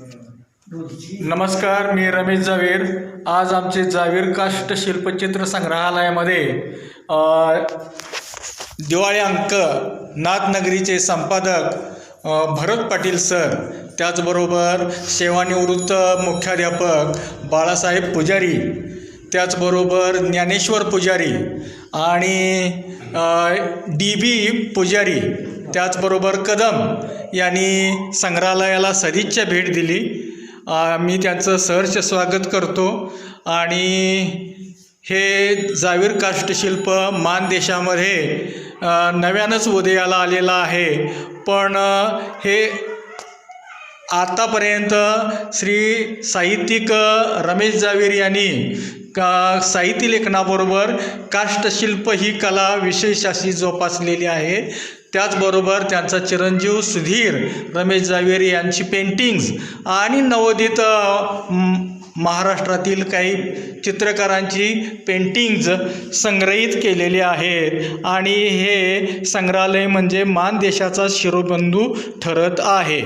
नमस्कार, मी रमेश जावीर। आज आमचे जावीर काष्ट शिल्पचित्र संग्रहालयामध्ये दिवाळी अंक नाथनगरीचे संपादक भरत पाटील सर, त्याचबरोबर सेवानिवृत्त मुख्याध्यापक बाळासाहेब पुजारी, त्याचबरोबर ज्ञानेश्वर पुजारी आणि DB पुजारी, त्याचबरोबर कदम यांनी संग्रहालयाला सदिच्छा भेट दिली। मी त्यांचं सहर्ष स्वागत करतो। आणि हे जावीर काष्टशिल्प मानदेशामध्ये नव्यानंच उदयाला आलेलं आहे, पण हे आतापर्यंत श्री साहित्यिक रमेश जावीर यांनी साहित्य लेखनाबरोबर काष्टशिल्प ही कला विशेष अशी जोपासलेली आहे। त्याचबरोबर त्यांचा चिरंजीव सुधीर रमेश जावीर यांची पेंटिंग्स आणि नवोदित महाराष्ट्रातील काही चित्रकारांची पेंटिंग्ज संग्रहित केलेली आहेत आणि हे संग्रहालय म्हणजे मानदेशाचा शिरोबिंदू ठरत आहे।